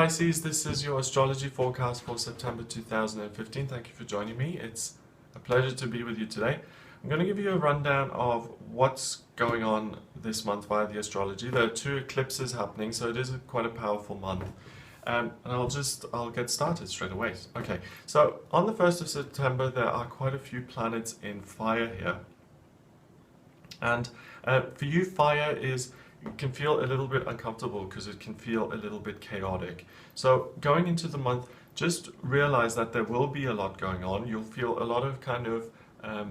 Pisces, this is your astrology forecast for September 2015. Thank you for joining me. It's a pleasure to be with you today. I'm going to give you a rundown of what's going on this month via the astrology. There are two eclipses happening, so it is quite a powerful month. And I'll get started straight away. Okay, so on the 1st of September, there are quite a few planets in fire here. And for you, fire can feel a little bit uncomfortable because it can feel a little bit chaotic. So going into the month, just realize that there will be a lot going on. You'll feel a lot of kind of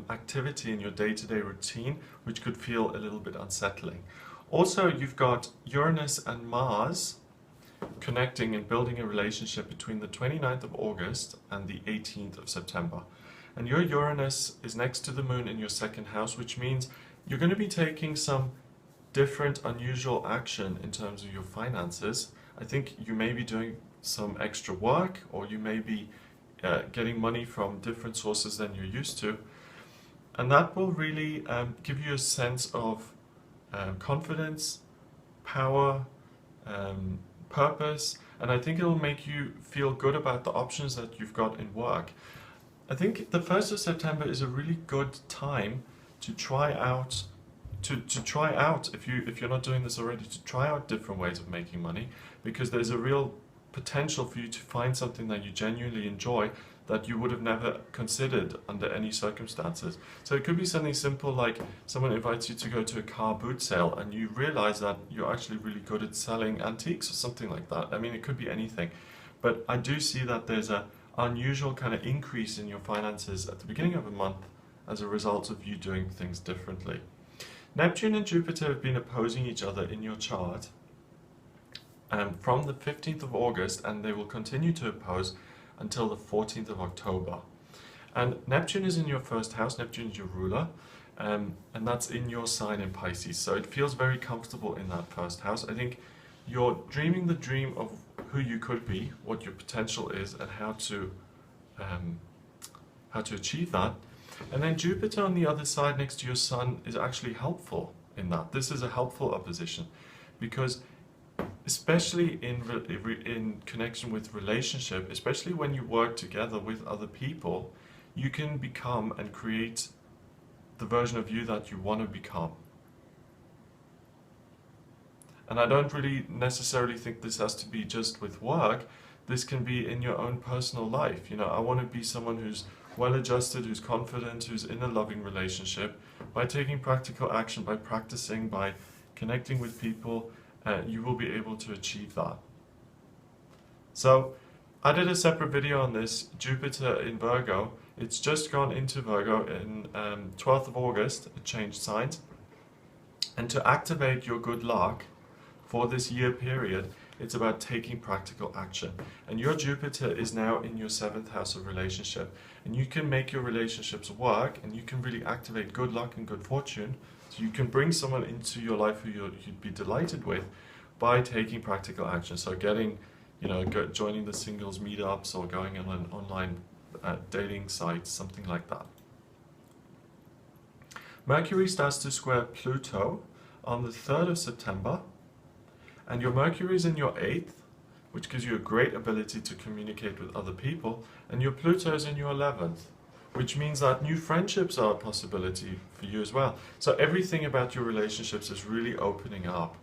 activity in your day-to-day routine, which could feel a little bit unsettling. Also, you've got Uranus and Mars connecting and building a relationship between the 29th of August and the 18th of September. And your Uranus is next to the moon in your second house, which means you're going to be taking some different, unusual action in terms of your finances. I think you may be doing some extra work, or you may be getting money from different sources than you're used to. And that will really give you a sense of confidence, power, purpose, and I think it'll make you feel good about the options that you've got in work. I think the 1st of September is a really good time to try out if you're not doing this already, to try out different ways of making money, because there's a real potential for you to find something that you genuinely enjoy that you would have never considered under any circumstances. So it could be something simple like someone invites you to go to a car boot sale and you realize that you're actually really good at selling antiques or something like that. I mean, it could be anything. But I do see that there's an unusual kind of increase in your finances at the beginning of a month as a result of you doing things differently. Neptune and Jupiter have been opposing each other in your chart from the 15th of August, and they will continue to oppose until the 14th of October. And Neptune is in your first house. Neptune is your ruler, and that's in your sign in Pisces. So it feels very comfortable in that first house. I think you're dreaming the dream of who you could be, what your potential is, and how to achieve that. And then Jupiter on the other side next to your sun is actually helpful in that. This is a helpful opposition because especially in connection with relationship, especially when you work together with other people, you can become and create the version of you that you want to become. And I don't really necessarily think this has to be just with work. This can be in your own personal life. You know, I want to be someone who's well-adjusted, who's confident, who's in a loving relationship. By taking practical action, by practicing, by connecting with people, you will be able to achieve that. So I did a separate video on this, Jupiter in Virgo. It's just gone into Virgo in 12th of August, it changed signs. And to activate your good luck for this year period, it's about taking practical action. And your Jupiter is now in your 7th house of relationship. And you can make your relationships work, and you can really activate good luck and good fortune. So you can bring someone into your life who you'd be delighted with by taking practical action. So getting, joining the singles meetups or going on an online dating site, something like that. Mercury starts to square Pluto on the 3rd of September. And your Mercury is in your 8th, which gives you a great ability to communicate with other people. And your Pluto is in your 11th, which means that new friendships are a possibility for you as well. So everything about your relationships is really opening up.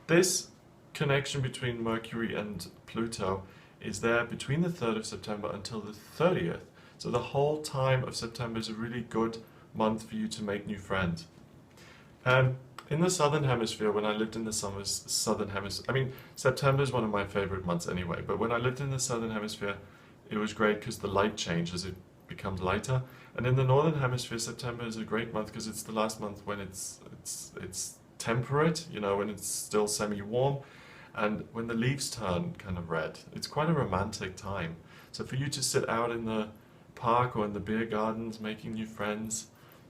This connection between Mercury and Pluto is there between the 3rd of September until the 30th. So the whole time of September is a really good month for you to make new friends. In the Southern Hemisphere, when I lived in the Southern Hemisphere, I mean, September is one of my favorite months anyway, but when I lived in the Southern Hemisphere, it was great because the light changes, it becomes lighter. And in the Northern Hemisphere, September is a great month because it's the last month when it's temperate, when it's still semi-warm, and when the leaves turn kind of red. It's quite a romantic time. So for you to sit out in the park or in the beer gardens making new friends,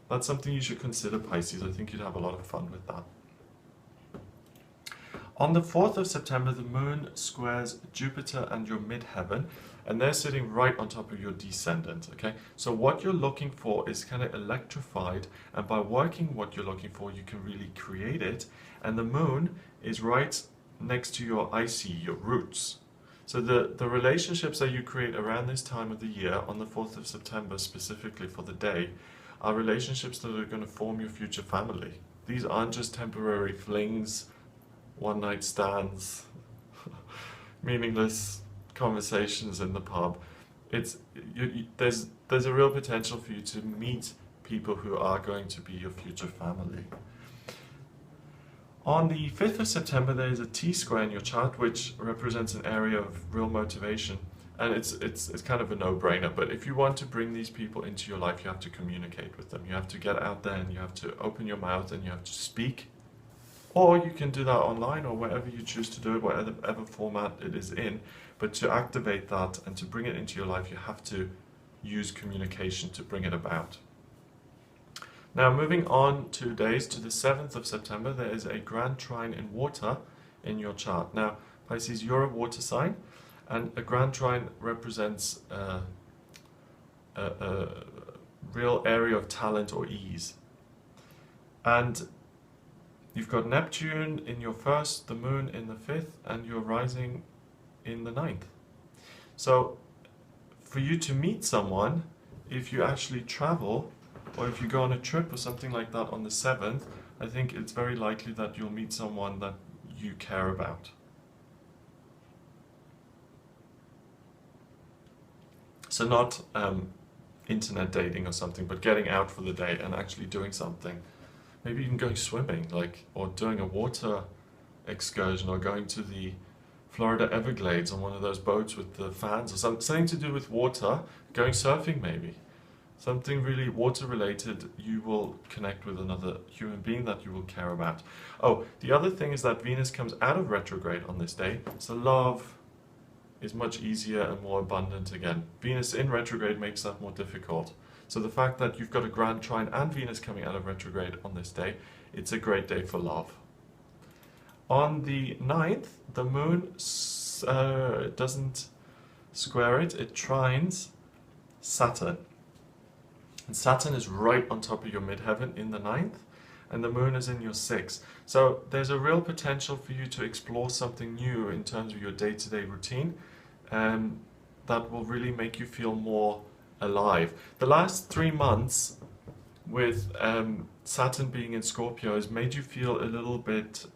that's something you should consider, Pisces. I think you'd have a lot of fun with that. On the 4th of September, the moon squares Jupiter and your midheaven, and they're sitting right on top of your descendant, okay? So what you're looking for is kind of electrified, and by working what you're looking for, you can really create it. And the moon is right next to your IC, your roots. So the relationships that you create around this time of the year, on the 4th of September specifically for the day, are relationships that are going to form your future family. These aren't just temporary flings, one-night stands, meaningless conversations in the pub. There's a real potential for you to meet people who are going to be your future family. On the 5th of September, there is a T-square in your chart, which represents an area of real motivation. And it's kind of a no-brainer, but if you want to bring these people into your life, you have to communicate with them. You have to get out there and you have to open your mouth and you have to speak. Or you can do that online or wherever you choose to do it, whatever format it is in. But to activate that and to bring it into your life, you have to use communication to bring it about. Now, moving on 2 days to the 7th of September, there is a grand trine in water in your chart. Now, Pisces, you're a water sign, and a grand trine represents a real area of talent or ease. And you've got Neptune in your 1st, the moon in the 5th, and you're rising in the 9th. So, for you to meet someone, if you actually travel, or if you go on a trip or something like that on the 7th, I think it's very likely that you'll meet someone that you care about. So not internet dating or something, but getting out for the day and actually doing something. Maybe even going swimming, or doing a water excursion, or going to the Florida Everglades on one of those boats with the fans, or something to do with water, going surfing maybe. Something really water related, you will connect with another human being that you will care about. Oh, the other thing is that Venus comes out of retrograde on this day, so love is much easier and more abundant again. Venus in retrograde makes that more difficult. So the fact that you've got a grand trine and Venus coming out of retrograde on this day, it's a great day for love. On the 9th, the moon doesn't square it, it trines Saturn. And Saturn is right on top of your midheaven in the 9th, and the moon is in your 6th. So there's a real potential for you to explore something new in terms of your day-to-day routine, that will really make you feel more alive. The last 3 months with Saturn being in Scorpio has made you feel a little bit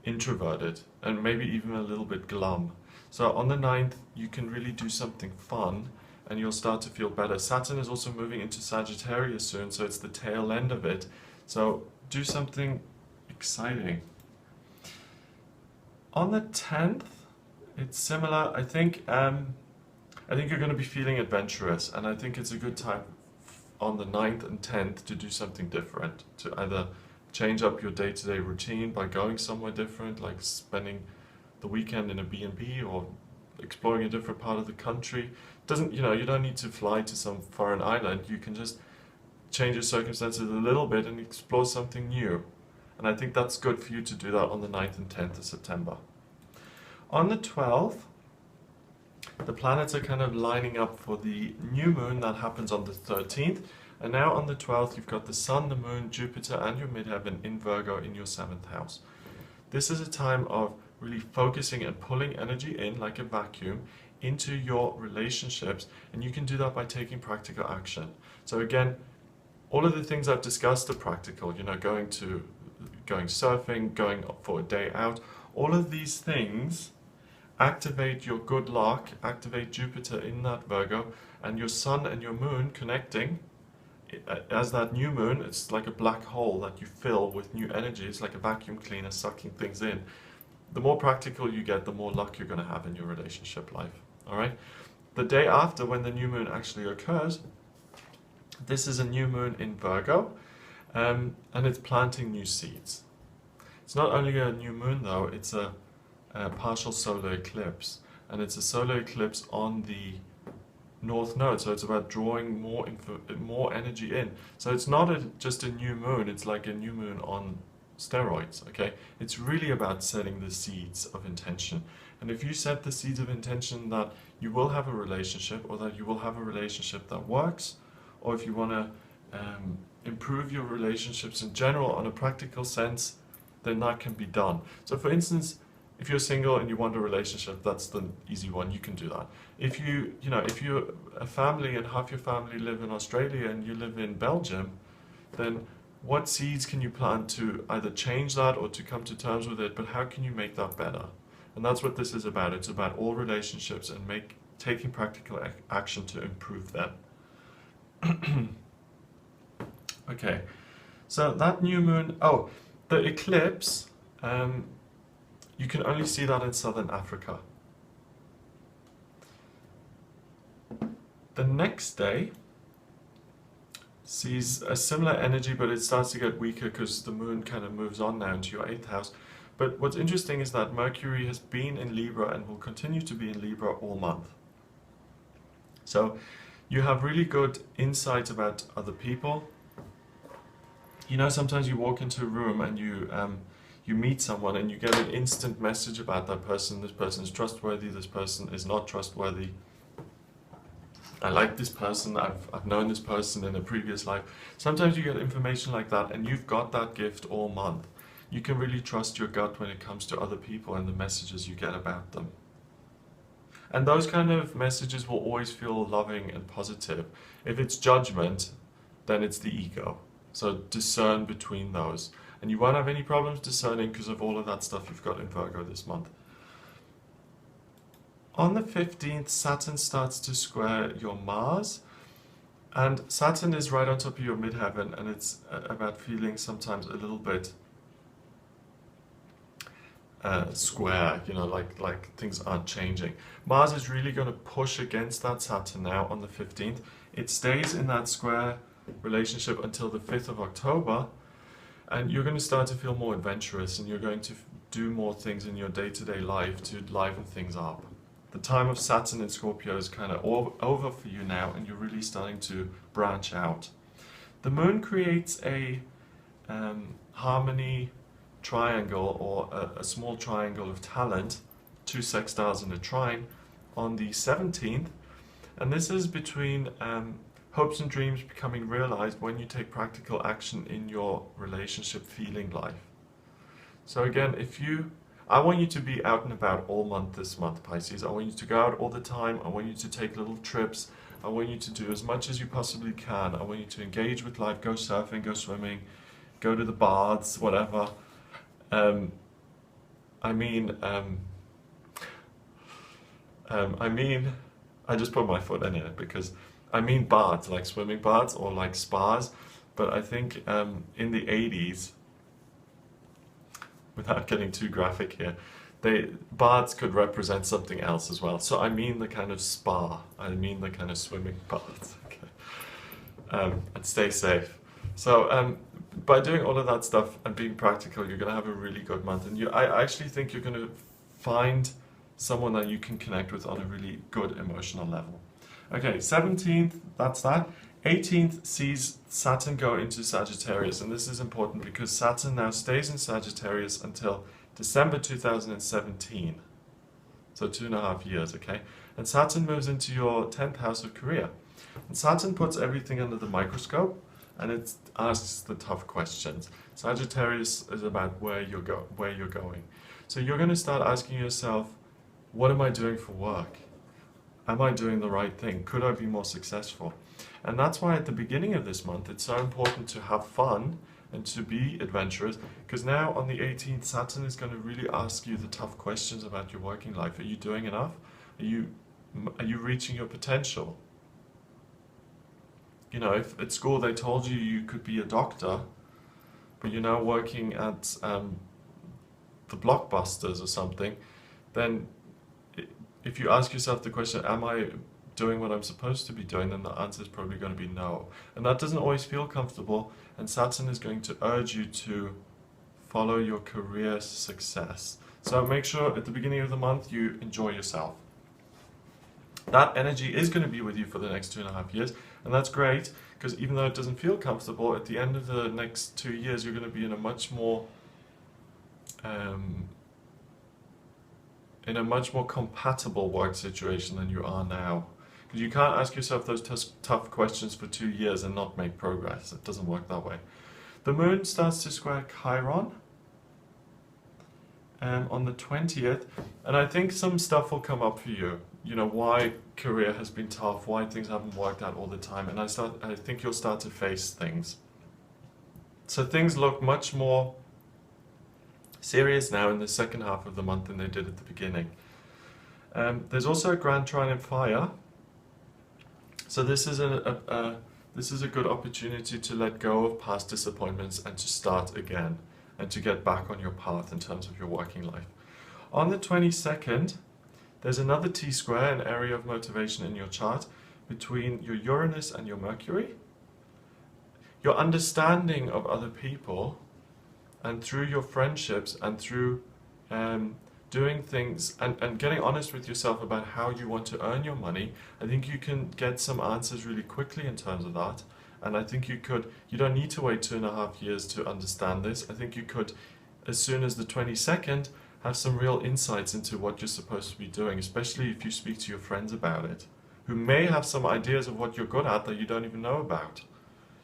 introverted and maybe even a little bit glum. So on the 9th, you can really do something fun and you'll start to feel better. Saturn is also moving into Sagittarius soon, so it's the tail end of it. So do something exciting. On the 10th, it's similar. I think you're going to be feeling adventurous, and I think it's a good time on the 9th and 10th to do something different, to either change up your day-to-day routine by going somewhere different, like spending the weekend in a B&B or exploring a different part of the country. You don't need to fly to some foreign island. You can just change your circumstances a little bit and explore something new. And I think that's good for you to do that on the 9th and 10th of September. On the 12th, the planets are kind of lining up for the new moon that happens on the 13th. And now on the 12th, you've got the Sun, the Moon, Jupiter, and your midheaven in Virgo in your 7th house. This is a time of really focusing and pulling energy in like a vacuum into your relationships, and you can do that by taking practical action. So again, all of the things I've discussed are practical, going surfing, going for a day out, all of these things activate your good luck, activate Jupiter in that Virgo, and your Sun and your Moon connecting. As that new moon, it's like a black hole that you fill with new energy. It's like a vacuum cleaner sucking things in. The more practical you get, the more luck you're going to have in your relationship life. All right. The day after, when the new moon actually occurs, this is a new moon in Virgo, and it's planting new seeds. It's not only a new moon though; it's a partial solar eclipse, and it's a solar eclipse on the North Node, so it's about drawing more energy in. So it's not just a new moon; it's like a new moon on steroids. Okay, it's really about setting the seeds of intention. And if you set the seeds of intention that you will have a relationship, or that you will have a relationship that works, or if you want to improve your relationships in general on a practical sense, then that can be done. So for instance, if you're single and you want a relationship, that's the easy one. You can do that. If if you're a family and half your family live in Australia and you live in Belgium, then what seeds can you plant to either change that or to come to terms with it, but how can you make that better? And that's what this is about. It's about all relationships and taking practical action to improve them. Okay, so that new moon, the eclipse, you can only see that in southern Africa. The next day sees a similar energy, but it starts to get weaker because the moon kind of moves on now into your 8th house. But what's interesting is that Mercury has been in Libra and will continue to be in Libra all month. So you have really good insight about other people. Sometimes you walk into a room and you meet someone and you get an instant message about that person. This person is trustworthy, this person is not trustworthy. I like this person, I've known this person in a previous life. Sometimes you get information like that and you've got that gift all month. You can really trust your gut when it comes to other people and the messages you get about them. And those kind of messages will always feel loving and positive. If it's judgment, then it's the ego. So discern between those. And you won't have any problems discerning because of all of that stuff you've got in Virgo this month. On the 15th, Saturn starts to square your Mars. And Saturn is right on top of your midheaven, and it's about feeling sometimes a little bit square, like things aren't changing. Mars is really going to push against that Saturn now on the 15th. It stays in that square relationship until the 5th of October, and you're going to start to feel more adventurous, and you're going to do more things in your day-to-day life to liven things up. The time of Saturn in Scorpio is kind of over for you now, and you're really starting to branch out. The moon creates a harmony triangle, or a small triangle of talent, 2 sextiles and a trine, on the 17th. And this is between hopes and dreams becoming realized when you take practical action in your relationship feeling life. So again, I want you to be out and about all month this month, Pisces. I want you to go out all the time. I want you to take little trips. I want you to do as much as you possibly can. I want you to engage with life, go surfing, go swimming, go to the baths, whatever. I just put my foot in it because I mean baths, like swimming baths or like spas. But I think in the 80s, without getting too graphic here, baths could represent something else as well. So I mean the kind of spa, I mean the kind of swimming baths. Okay. And stay safe. So by doing all of that stuff and being practical, you're going to have a really good month. And I actually think you're going to find someone that you can connect with on a really good emotional level. Okay, 17th, that's that. 18th sees Saturn go into Sagittarius, and this is important because Saturn now stays in Sagittarius until December 2017. So 2.5 years, okay? And Saturn moves into your 10th house of career. And Saturn puts everything under the microscope, and it asks the tough questions. Sagittarius is about where you're going. So you're going to start asking yourself, what am I doing for work? Am I doing the right thing? Could I be more successful? And that's why at the beginning of this month, it's so important to have fun and to be adventurous, because now on the 18th, Saturn is going to really ask you the tough questions about your working life. Are you doing enough? Are you reaching your potential? If at school they told you you could be a doctor, but you're now working at the Blockbusters or something, then if you ask yourself the question, am I doing what I'm supposed to be doing, then the answer is probably going to be no. And that doesn't always feel comfortable, and Saturn is going to urge you to follow your career success. So make sure at the beginning of the month you enjoy yourself. That energy is going to be with you for the next 2.5 years, and that's great, because even though it doesn't feel comfortable, at the end of the next 2 years you're going to be in a much more compatible work situation than you are now. Because you can't ask yourself those tough questions for 2 years and not make progress. It doesn't work that way. The moon starts to square Chiron, on the 20th, and I think some stuff will come up for you. You know, why career has been tough, why things haven't worked out all the time, and I think you'll start to face things. So things look much more serious now in the second half of the month than they did at the beginning. There's also a grand trine in fire, so this is a good opportunity to let go of past disappointments and to start again and to get back on your path in terms of your working life. On the 22nd, there's another T-square, an area of motivation in your chart, between your Uranus and your Mercury. Your understanding of other people, and through your friendships and through doing things and getting honest with yourself about how you want to earn your money, I think you can get some answers really quickly in terms of that. And I think you don't need to wait 2.5 years to understand this. I think you could, as soon as the 22nd, have some real insights into what you're supposed to be doing, especially if you speak to your friends about it, who may have some ideas of what you're good at that you don't even know about.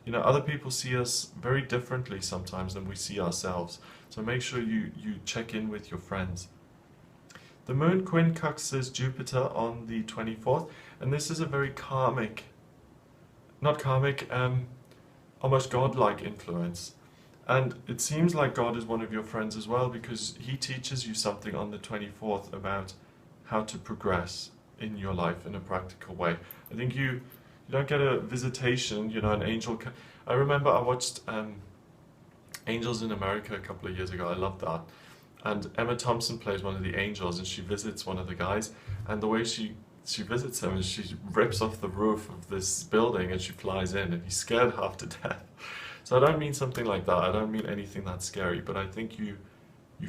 You know, other people see us very differently sometimes than we see ourselves. So make sure you check in with your friends. The moon quincunxes Jupiter on the 24th, and this is a very karmic, almost godlike influence. And it seems like God is one of your friends as well, because he teaches you something on the 24th about how to progress in your life in a practical way. I think you don't get a visitation, you know, an angel. I remember I watched Angels in America a couple of years ago. I loved that. And Emma Thompson plays one of the angels, and she visits one of the guys, and the way she visits him is she rips off the roof of this building and she flies in, and he's scared half to death. So I don't mean something like that. I don't mean anything that scary, but I think you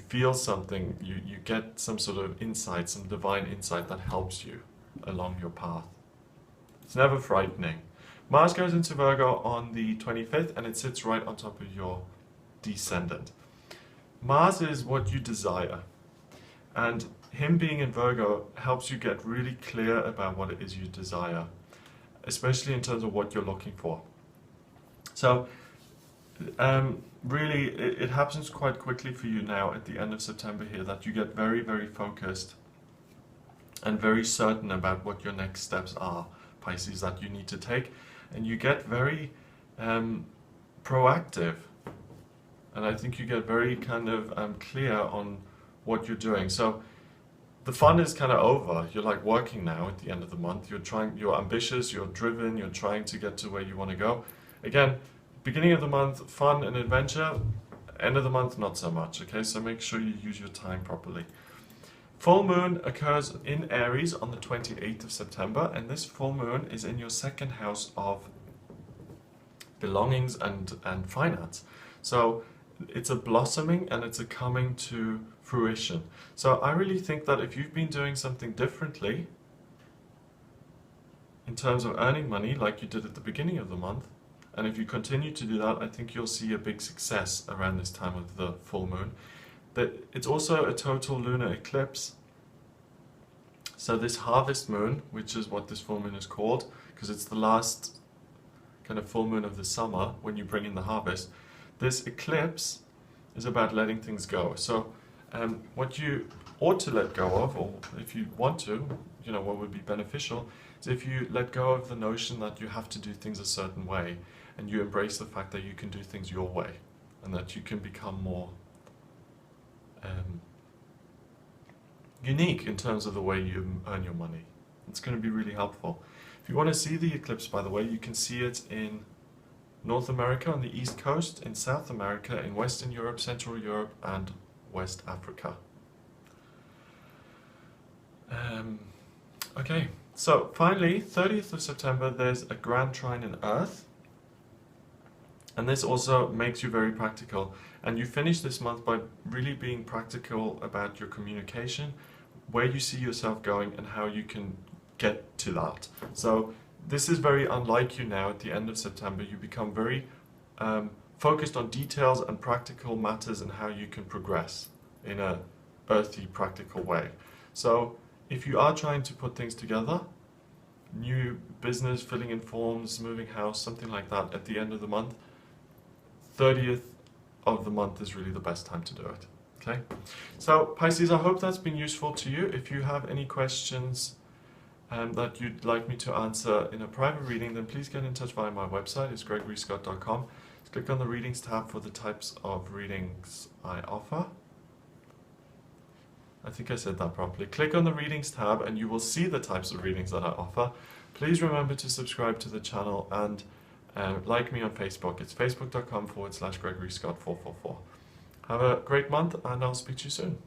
feel something, you get some sort of insight, some divine insight that helps you along your path. It's never frightening. Mars goes into Virgo on the 25th, and it sits right on top of your descendant. Mars is what you desire, and him being in Virgo helps you get really clear about what it is you desire, especially in terms of what you're looking for. So really it happens quite quickly for you now at the end of September here, that you get very, very focused and very certain about what your next steps are, Pisces, that you need to take, and you get very proactive. And I think you get very kind of clear on what you're doing. So the fun is kind of over. You're like working now at the end of the month. You're ambitious, you're driven, you're trying to get to where you want to go. Again, beginning of the month, fun and adventure. End of the month, not so much. Okay, so make sure you use your time properly. Full moon occurs in Aries on the 28th of September, and this full moon is in your second house of belongings and finance. So it's a blossoming and it's a coming to fruition. So I really think that if you've been doing something differently in terms of earning money, like you did at the beginning of the month, and if you continue to do that, I think you'll see a big success around this time of the full moon. That it's also a total lunar eclipse. So this harvest moon, which is what this full moon is called, because it's the last kind of full moon of the summer when you bring in the harvest, this eclipse is about letting things go. So what you ought to let go of, or if you want to, you know, what would be beneficial, is if you let go of the notion that you have to do things a certain way, and you embrace the fact that you can do things your way, and that you can become more unique in terms of the way you earn your money. It's going to be really helpful. If you want to see the eclipse, by the way, you can see it in North America on the East Coast, in South America, in Western Europe, Central Europe, and West Africa. Okay, so finally, 30th of September, there's a grand trine in Earth, and this also makes you very practical. And you finish this month by really being practical about your communication, where you see yourself going, and how you can get to that. So this is very unlike you now at the end of September. You become very focused on details and practical matters and how you can progress in a earthy, practical way. So if you are trying to put things together, new business, filling in forms, moving house, something like that at the end of the month, 30th of the month is really the best time to do it. Okay, so Pisces, I hope that's been useful to you. If you have any questions that you'd like me to answer in a private reading, then please get in touch via my website. It's gregoryscott.com. Click on the readings tab for the types of readings I offer. I think I said that properly. Click on the readings tab and you will see the types of readings that I offer. Please remember to subscribe to the channel and like me on Facebook. It's facebook.com/Gregory Scott 444. Have a great month and I'll speak to you soon.